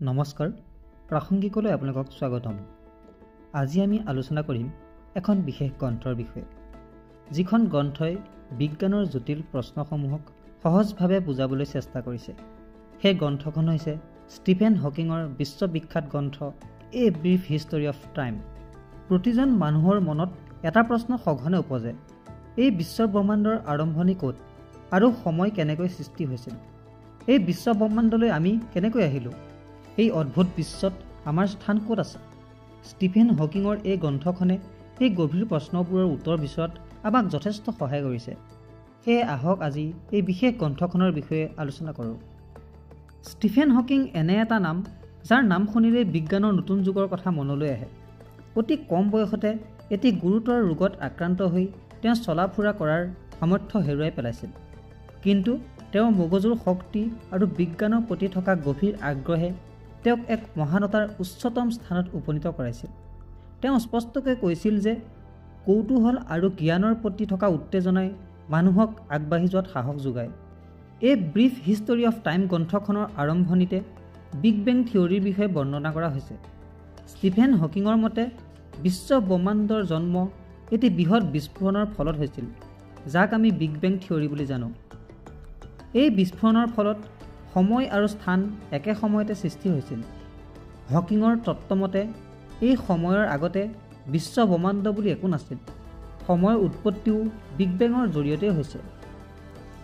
নমস্কাৰ প্ৰাসংগিকলৈ আপোনালোকক স্বাগতম। আজি আমি আলোচনা কৰিম এখন বিশেষ গ্ৰন্থৰ বিষয়ে, যিখন গ্ৰন্থই বিজ্ঞানৰ জটিল প্ৰশ্নসমূহক সহজভাৱে বুজাবলৈ চেষ্টা কৰিছে। সেই গ্ৰন্থখন হৈছে ষ্টিফেন হকিঙৰ বিশ্ববিখ্যাত গ্ৰন্থ a brief history of time. প্ৰতিজন মানুহৰ মনত এটা প্ৰশ্ন সঘনে উপজে, এই বিশ্ব ব্ৰহ্মাণ্ডৰ আৰম্ভণি ক'ত আৰু সময় কেনেকৈ সৃষ্টি হৈছিল? এই বিশ্ব ব্ৰহ্মাণ্ডলৈ আমি কেনেকৈ আহিলোঁ? এই অদ্ভুত বিশ্বত আমাৰ স্থান ক'ত আছে? ষ্টিফেন হকিঙৰ এই গ্ৰন্থখনে এই গভীৰ প্ৰশ্নবোৰৰ উত্তৰ বিচৰাত আমাক যথেষ্ট সহায় কৰিছে। সেয়ে আহক আজি এই বিশেষ গ্ৰন্থখনৰ বিষয়ে আলোচনা কৰোঁ। ষ্টিফেন হকিং এনে এটা নাম, যাৰ নাম শুনিলেই বিজ্ঞানৰ নতুন যুগৰ কথা মনলৈ আহে। অতি কম বয়সতে এটি গুৰুতৰ ৰোগত আক্ৰান্ত হৈ তেওঁ চলা ফুৰা কৰাৰ সামৰ্থ্য হেৰুৱাই পেলাইছিল। কিন্তু তেওঁৰ মগজুৰ শক্তি আৰু বিজ্ঞানৰ প্ৰতি থকা গভীৰ আগ্ৰহে তেওঁক এক মহানতাৰ উচ্চতম স্থানত উপনীত কৰাইছিল। তেওঁ স্পষ্টকৈ কৈছিল যে কৌতূহল আৰু জ্ঞানৰ প্ৰতি থকা উত্তেজনাই মানুহক আগবাঢ়ি যোৱাত সাহস যোগায়। এই ব্ৰিফ হিষ্টৰী অফ টাইম গ্ৰন্থখনৰ আৰম্ভণিতে বিগ বেং থিয়ৰীৰ বিষয়ে বৰ্ণনা কৰা হৈছে। ষ্টিফেন হকিঙৰ মতে বিশ্ব ব্ৰহ্মাণ্ডৰ জন্ম এটি বৃহৎ বিস্ফোৰণৰ ফলত হৈছিল, যাক আমি বিগ বেং থিয়ৰী বুলি জানো। এই বিস্ফোৰণৰ ফলত সময় আৰু স্থান একে সময়তে সৃষ্টি হৈছিল। হকিঙৰ তত্ত্বমতে এই সময়ৰ আগতে বিশ্ব ব্ৰহ্মাণ্ড বুলি একো নাছিল। সময়ৰ উৎপত্তিও বিগ বেঙৰ জৰিয়তে হৈছে।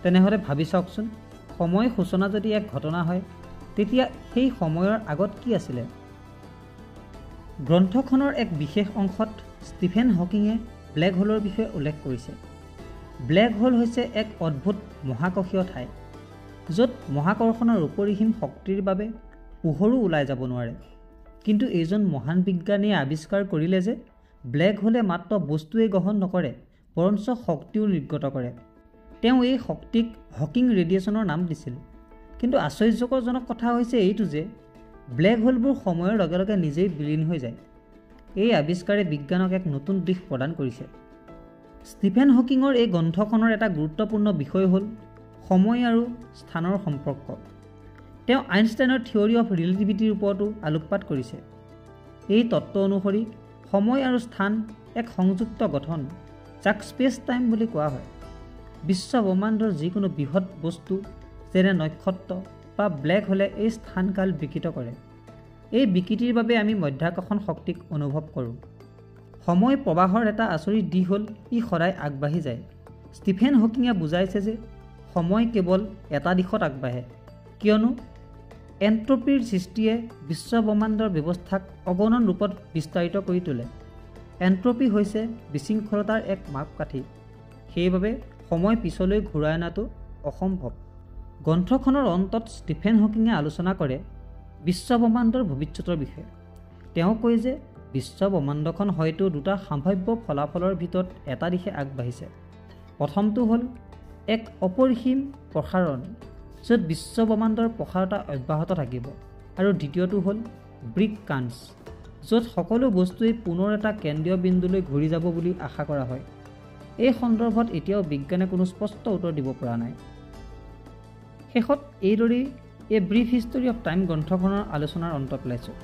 তেনেহ'লে ভাবি চাওকচোন, সময় সূচনা যদি এক ঘটনা হয়, তেতিয়া সেই সময়ৰ আগত কি আছিলে? গ্ৰন্থখনৰ এক বিশেষ অংশত ষ্টিফেন হকিঙে ব্লেক হোলৰ বিষয়ে উল্লেখ কৰিছে। ব্লেক হোল হৈছে এক অদ্ভুত মহাকৰ্ষীয় ঠাই, য'ত মহাকৰ্ষণৰ অপৰিসীম শক্তিৰ বাবে পোহৰো ওলাই যাব নোৱাৰে। কিন্তু এইজন মহান বিজ্ঞানীয়ে আৱিষ্কাৰ কৰিলে যে ব্লেক হোলে মাত্ৰ বস্তুৱেই গ্ৰহণ নকৰে, বৰঞ্চ শক্তিও নিৰ্গত কৰে। তেওঁ এই শক্তিক হকিং ৰেডিয়েশ্যনৰ নাম দিছিল। কিন্তু আশ্চৰ্যজনক কথা হৈছে এইটো যে ব্লেক হোলবোৰ সময়ৰ লগে লগে নিজেই বিলীন হৈ যায়। এই আৱিষ্কাৰে বিজ্ঞানক এক নতুন দিশ প্ৰদান কৰিছে। ষ্টিফেন হকিঙৰ এই গ্ৰন্থখনৰ এটা গুৰুত্বপূৰ্ণ বিষয় হ'ল সময় আৰু স্থানৰ সম্পৰ্ক। তেওঁ আইনষ্টাইনৰ থিয়ৰী অফ ৰিলেটিভিটিৰ ওপৰতো আলোকপাত কৰিছে। এই তত্ত্ব অনুসৰি সময় আৰু স্থান এক সংযুক্ত গঠন, যাক স্পেচ টাইম বুলি কোৱা হয়। বিশ্ব ব্ৰহ্মাণ্ডৰ যিকোনো বৃহৎ বস্তু যেনে নক্ষত্ৰ বা ব্লেক হোলে এই স্থানকাল বিকৃত কৰে। এই বিকৃতিৰ বাবে আমি মধ্যাকৰ্ষণ শক্তিক অনুভৱ কৰোঁ। সময় প্ৰবাহৰ এটা আচৰিত দিশ হ'ল ই সদায় আগবাঢ়ি যায়। ষ্টিফেন হকিঙে বুজাইছে যে সময় কেৱল এটা দিশত আগবাঢ়ে, কিয়নো এন্ট্ৰপিৰ সৃষ্টিয়ে বিশ্ব ব্ৰহ্মাণ্ডৰ ব্যৱস্থাক অগণন ৰূপত বিস্তাৰিত কৰি তোলে। এন্ট্ৰপি হৈছে বিশৃংখলতাৰ এক মাপকাঠি, সেইবাবে সময় পিছলৈ ঘূৰাই অনাটো অসম্ভৱ। গ্ৰন্থখনৰ অন্তত ষ্টিফেন হকিঙে আলোচনা কৰে বিশ্ব ব্ৰহ্মাণ্ডৰ ভৱিষ্যতৰ বিষয়ে। তেওঁ কয় যে বিশ্ব ব্ৰহ্মাণ্ডখন হয়তো দুটা সম্ভাৱ্য ফলাফলৰ ভিতৰত এটা দিশে আগবাঢ়িছে। প্ৰথমটো হ'ল এক অপৰিসীম প্ৰসাৰণ, য'ত বিশ্ব ব্ৰহ্মাণ্ডৰ প্ৰসাৰতা অব্যাহত থাকিব, আৰু দ্বিতীয়টো হ'ল ব্ৰিগ কাঞ্চ, য'ত সকলো বস্তুৱেই পুনৰ এটা কেন্দ্ৰীয় বিন্দুলৈ ঘূৰি যাব বুলি আশা কৰা হয়। এই সন্দৰ্ভত এতিয়াও বিজ্ঞানে কোনো স্পষ্ট উত্তৰ দিব পৰা নাই। শেষত এইদৰেই এই ব্ৰিফ হিষ্টৰী অফ টাইম গ্ৰন্থখনৰ আলোচনাৰ অন্ত পেলাইছোঁ।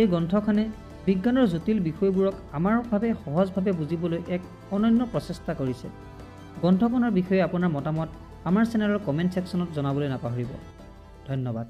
এই গ্ৰন্থখনে বিজ্ঞানৰ জটিল বিষয়বোৰক আমাৰ বাবে সহজভাৱে বুজিবলৈ এক অনন্য প্ৰচেষ্টা কৰিছে। গ্ৰন্থখনৰ বিষয়ে আপোনাৰ মতামত আমাৰ চেনেলৰ কমেণ্ট ছেকশ্যনত জনাবলৈ নাপাহৰিব। ধন্যবাদ।